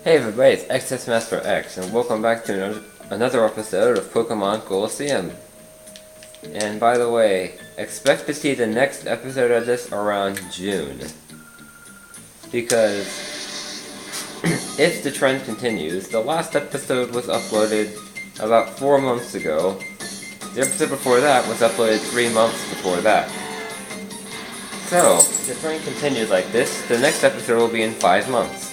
Hey everybody, it's XS Master X, and welcome back to another episode of Pokemon Colosseum. And by the way, expect to see the next episode of this around June. Because if the trend continues, the last episode was uploaded about 4 months ago. The episode before that was uploaded 3 months before that. So, if the trend continues like this, the next episode will be in 5 months.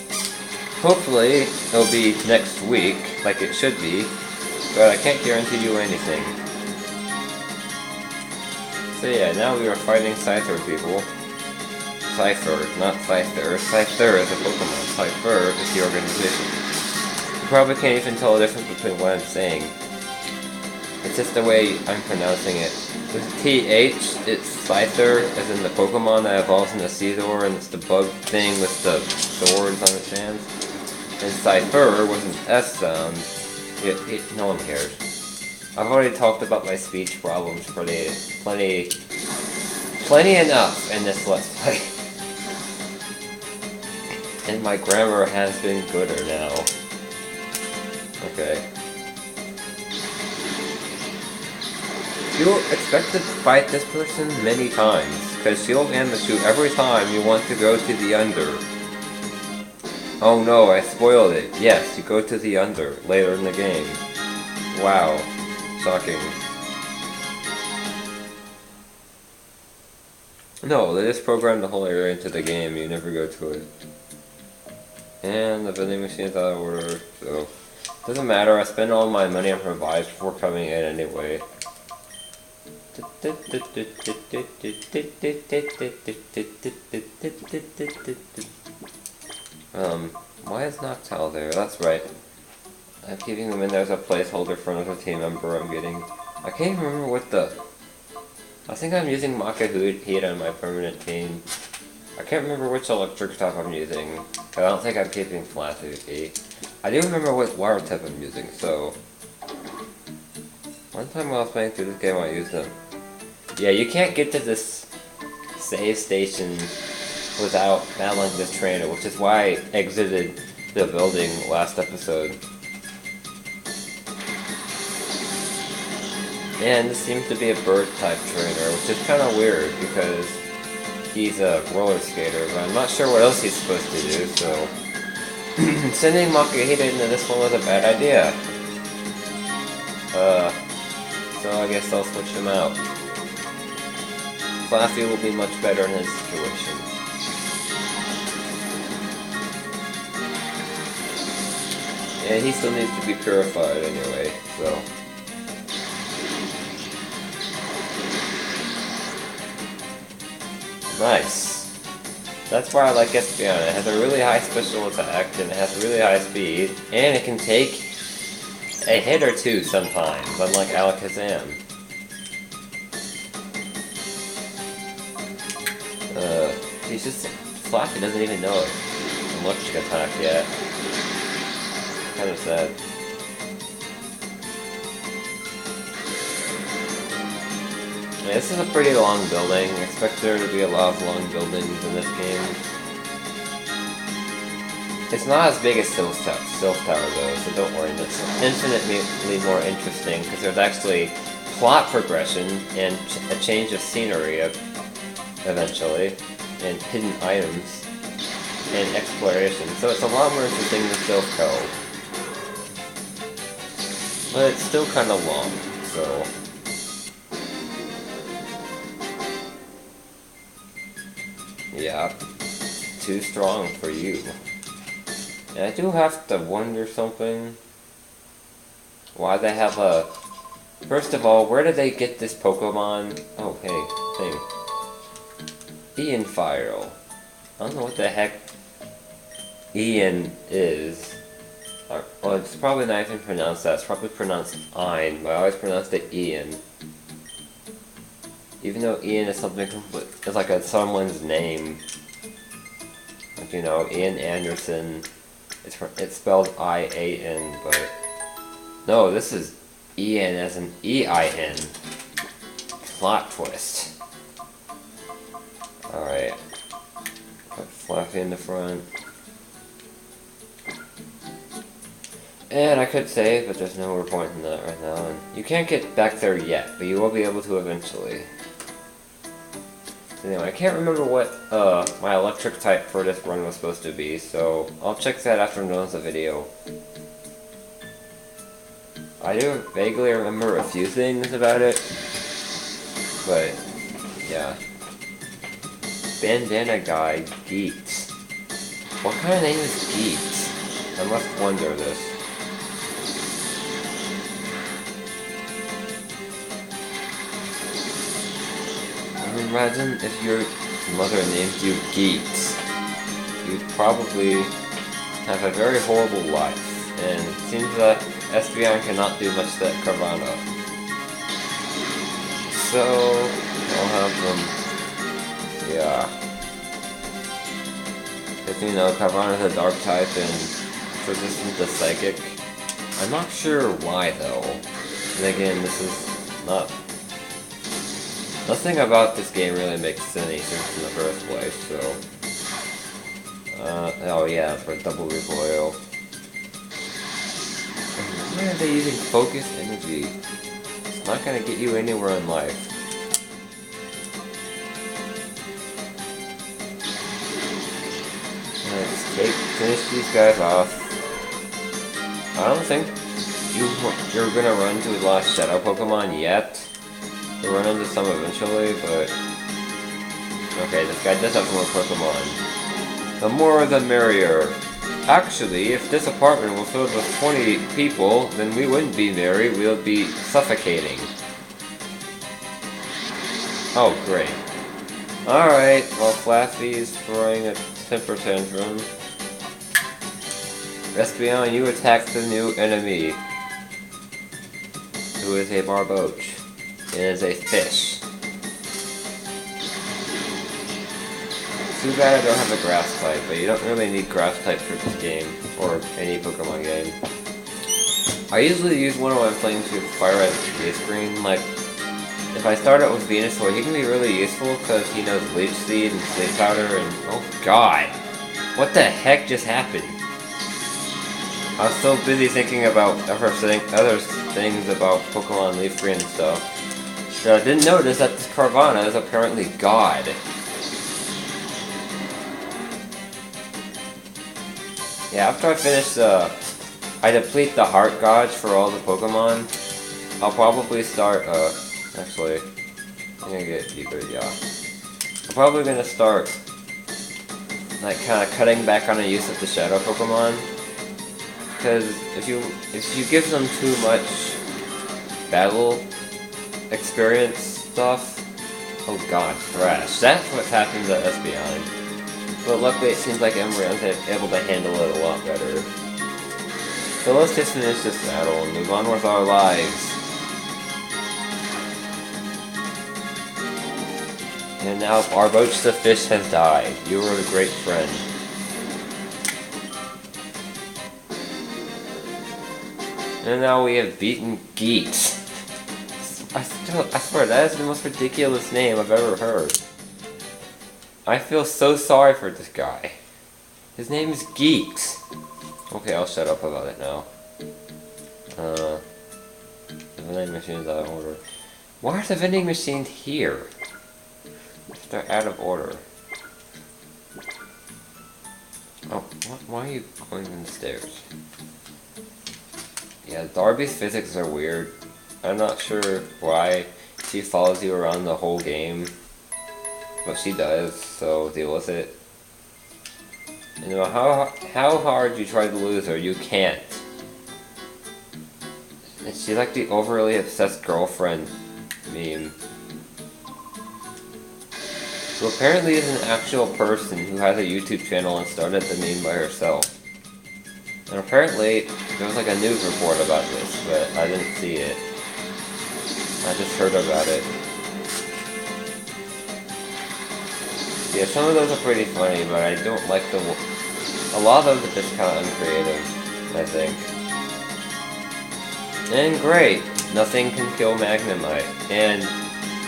Hopefully, it'll be next week, like it should be, but I can't guarantee you anything. So yeah, now we are fighting Scyther people. Scyther, not Scyther. Scyther is a Pokemon. Scyther is the organization. You probably can't even tell the difference between what I'm saying. It's just the way I'm pronouncing it. With TH, it's Scyther, as in the Pokemon that evolves into Seedor, and it's the bug thing with the swords on its hands. And Cypher was an S sound. No one cares. I've already talked about my speech problems plenty enough in this Let's Play. And my grammar has been gooder now. Okay. You'll expect to fight this person many times, because she'll ambush you every time you want to go to the under. Oh no, I spoiled it. Yes, you go to the under later in the game. Wow. Shocking. No, they just programmed the whole area into the game. You never go to it. And the vending machine's out of order, so... Doesn't matter, I spend all my money on revives before coming in anyway. Why is Noctowl there? That's right. I'm keeping him in there as a placeholder for another team member I'm getting. I can't even remember what the... I think I'm using Makahita on my permanent team. I can't remember which electric type I'm using. I don't think I'm keeping Flaffy. I do remember what water type I'm using, so... One time while I was playing through this game I used them. Yeah, you can't get to this save station without battling this trainer, which is why I exited the building last episode. And this seems to be a bird-type trainer, which is kind of weird, because he's a roller skater, but I'm not sure what else he's supposed to do, so... Sending Makahita into this one was a bad idea. So I guess I'll switch him out. Flaffy will be much better in this situation. And he still needs to be purified anyway, so... Nice. That's why I like Espeon. It has a really high special attack, and it has really high speed, and it can take a hit or two sometimes, unlike Alakazam. He's just... Flaffy doesn't even know it. Electric attack yet. Kind of sad. Yeah, this is a pretty long building. I expect there to be a lot of long buildings in this game. It's not as big as Sylph Tower though, so don't worry. It's infinitely more interesting because there's actually plot progression and a change of scenery eventually, and hidden items, and exploration. So it's a lot more interesting than Sylph Tower. But it's still kind of long, so... Yeah, too strong for you. And I do have to wonder something. Why they have a... First of all, where did they get this Pokemon? Oh, hey, thing. Ian Fire. I don't know what the heck Ian is. Well, it's probably not even pronounced that. It's probably pronounced Ein, but I always pronounced it Ian. Even though Ian is something complete, it's like someone's name. Like, you know, Ian Anderson. It's spelled I-A-N, but... No, this is Ian as in E-I-N. Plot twist. Alright. Put Flaffy in the front. And I could save, but there's no point in that right now. And you can't get back there yet, but you will be able to eventually. Anyway, I can't remember what my electric type for this run was supposed to be, so I'll check that after I'm done with the video. I do vaguely remember a few things about it, but yeah. Bandana guy, Geeks. What kind of name is Geeks? I must wonder this. Imagine if your mother named you Geeks. You'd probably have a very horrible life, and it seems that Espeon cannot do much to Carvana. So, I'll have them, yeah. Because, you know, Carvana's a dark type and resistant to Psychic. I'm not sure why, though. And again, this is not... Nothing about this game really makes any sense in the first place, so... oh yeah, for double recoil. Why are they using focus energy? It's not gonna get you anywhere in life. Let's finish these guys off. I don't think you're gonna run into a lot of Shadow Pokemon yet. We'll run into some eventually, but... Okay, this guy does have more Pokemon. The more the merrier. Actually, if this apartment was filled with 20 people, then we wouldn't be merry, we would be suffocating. Oh, great. Alright, well, Flaffy's throwing a temper tantrum. Espeon, you attack the new enemy, who is a Barboach. It is a fish. Too bad I don't have a grass type, but you don't really need grass type for this game, or any Pokemon game. I usually use one when I'm playing to Fire Red Base Green. Like, if I start out with Venusaur, he can be really useful because he knows Leech Seed and Sleep Powder and... Oh god! What the heck just happened? I was so busy thinking about other things about Pokemon Leaf Green and stuff. So I didn't notice that this Carvana is apparently God. Yeah, after I finish I deplete the Heart Gauge for all the Pokemon, I'll probably start, actually, I'm gonna get deeper, yeah. I'm probably gonna start, like, kinda cutting back on the use of the Shadow Pokemon. Because if you give them too much battle experience stuff, oh god, trash. That's what's happened to Espeon. But luckily it seems like Embryo's able to handle it a lot better. So let's just finish this battle and move on with our lives. And now Barboach the fish has died. You were a great friend. And now we have beaten Geeks. I swear, that is the most ridiculous name I've ever heard. I feel so sorry for this guy. His name is Geeks. Okay, I'll shut up about it now. The vending machine's out of order. Why are the vending machines here? They're out of order. Oh, why are you going down the stairs? Yeah, Darby's physics are weird. I'm not sure why she follows you around the whole game. But she does, so deal with it. And no matter how hard you try to lose her, you can't. And she's like the overly obsessed girlfriend meme. Who apparently is an actual person who has a YouTube channel and started the meme by herself. And apparently, there was like a news report about this, but I didn't see it. I just heard about it. Yeah, some of those are pretty funny, but I don't like the... A lot of those are just kind of uncreative, I think. And great! Nothing can kill Magnemite. And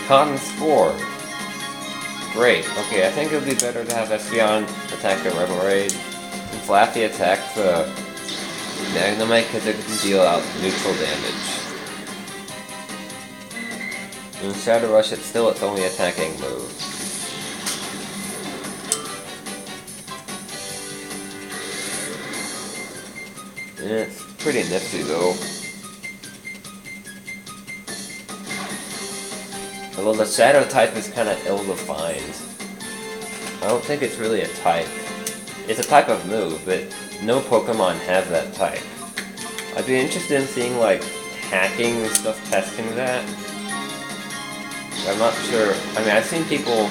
Cotton Spore. Great. Okay, I think it would be better to have Espeon attack the Remoraid, and Flaffy attack the Magnemite because it can deal out neutral damage. In Shadow Rush, it's still its only attacking move. And it's pretty nifty though. Although the Shadow type is kind of ill-defined. I don't think it's really a type. It's a type of move, but no Pokemon have that type. I'd be interested in seeing like hacking and stuff testing that. I'm not sure. I mean, I've seen people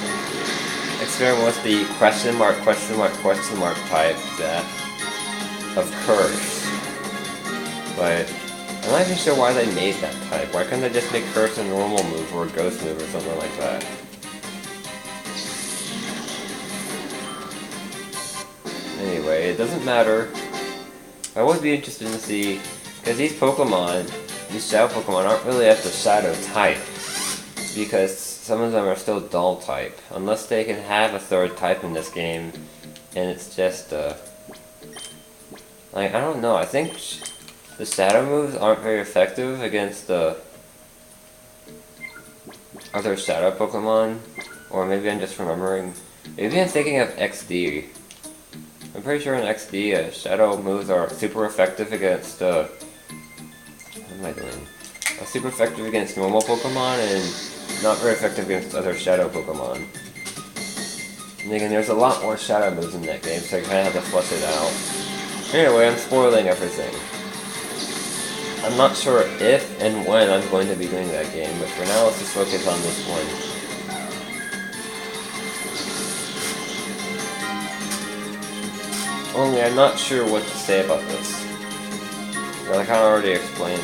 experiment with the question mark type that of Curse. But I'm not even sure why they made that type. Why couldn't they just make Curse a normal move or a ghost move or something like that? Anyway, it doesn't matter. I would be interested to see, because these Pokemon, these Shadow Pokemon aren't really at the Shadow type. Because some of them are still Dull type. Unless they can have a third type in this game, and it's just, like, I don't know, I think the Shadow moves aren't very effective against the other Shadow Pokemon. Or maybe I'm just remembering. Maybe I'm thinking of XD. I'm pretty sure in XD, Shadow moves are super effective against, what am I doing? Super effective against normal Pokemon and not very effective against other Shadow Pokemon. And again, there's a lot more Shadow moves in that game, so I kinda have to flush it out. Anyway, I'm spoiling everything. I'm not sure if and when I'm going to be doing that game, but for now, let's just focus on this one. Only I'm not sure what to say about this. Well, I kinda already explained.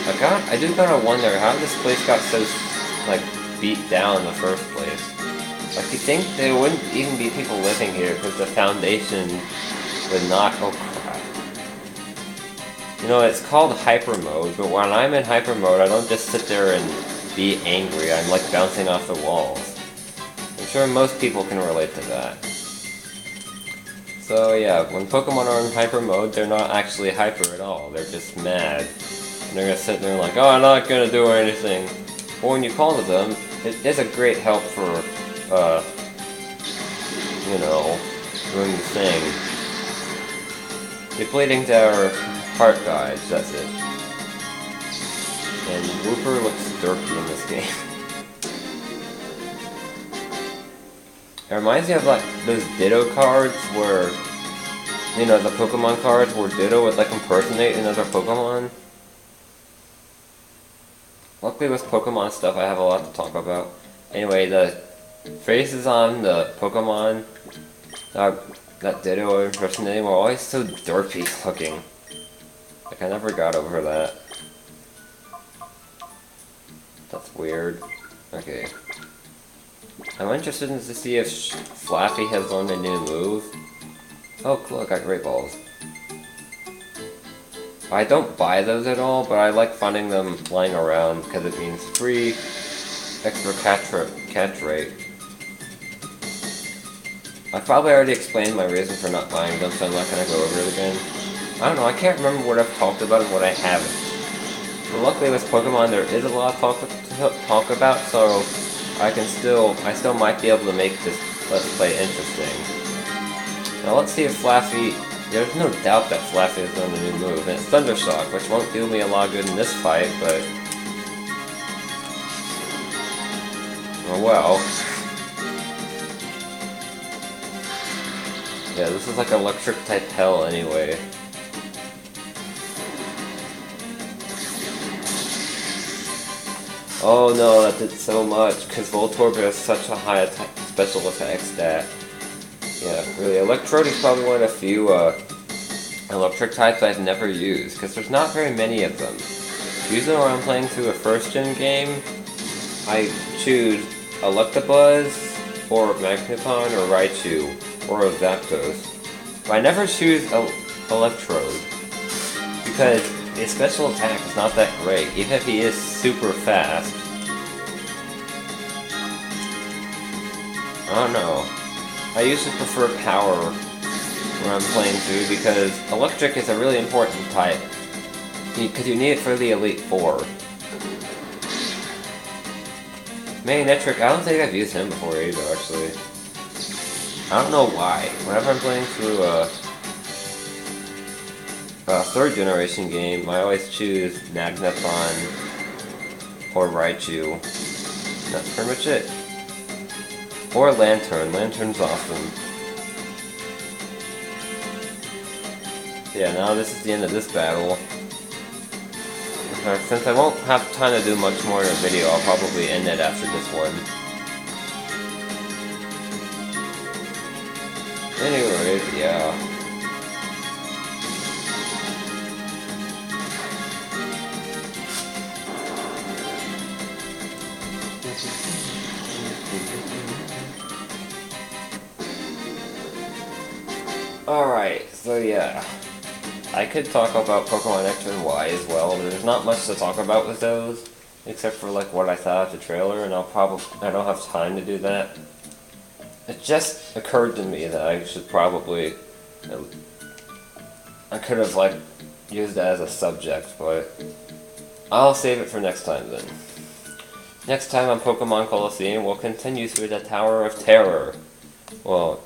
I do kinda wonder how this place got so, like, beat down in the first place. Like, you think there wouldn't even be people living here because the foundation would not. Oh crap. You know, it's called hyper mode, but when I'm in hyper mode, I don't just sit there and be angry. I'm like bouncing off the walls. I'm sure most people can relate to that. So yeah, when Pokemon are in hyper mode, they're not actually hyper at all. They're just mad. And they're gonna sit there like, oh, I'm not gonna do anything. But when you call to them, it is a great help for, you know, doing the thing. Depleting their heart guides, that's it. And Wooper looks derpy in this game. It reminds me of like those Ditto cards where, you know, the Pokemon cards where Ditto would like impersonate another Pokemon. Luckily with Pokemon stuff I have a lot to talk about. Anyway, the faces on the Pokemon that Ditto were impersonating were always so derpy looking. Like I never got over that. That's weird. Okay. I'm interested to see if Flaffy has learned a new move. Oh cool, I got Great Balls. I don't buy those at all, but I like finding them lying around because it means free extra catch rate. I probably already explained my reason for not buying them, so I'm not going to go over it again. I don't know, I can't remember what I've talked about and what I haven't. But luckily with Pokemon there is a lot of talk about, so I still might be able to make this Let's Play interesting. Now let's see if Flaffy... There's no doubt that Flaffy has done a new move, and it's Thunder Shock, which won't do me a lot of good in this fight, but... oh well. Yeah, this is like electric type hell anyway. Oh no, that did so much, because Voltorb has such a high special attack stat. Yeah, really, Electrode is probably one of the few electric types I've never used, because there's not very many of them. Usually when I'm playing through a first-gen game, I choose Electabuzz, or Magneton, or Raichu, or a Zapdos. But I never choose Electrode, because his special attack is not that great, even if he is super fast. I don't know. I usually prefer power where I'm playing through because electric is a really important type. Because you need it for the Elite Four. Magnetric, I don't think I've used him before either, actually. I don't know why. Whenever I'm playing through a third generation game, I always choose Magneton or Raichu. That's pretty much it. Or Lantern. Lantern's awesome. Yeah, now this is the end of this battle. In fact, since I won't have time to do much more in a video, I'll probably end it after this one. Anyways, yeah. Alright, so yeah. I could talk about Pokemon X and Y as well, but there's not much to talk about with those, except for like what I thought of the trailer, and I don't have time to do that. It just occurred to me that I should probably, I could have like used that as a subject, but I'll save it for next time then. Next time on Pokemon Colosseum, we'll continue through the Tower of Terror. Well,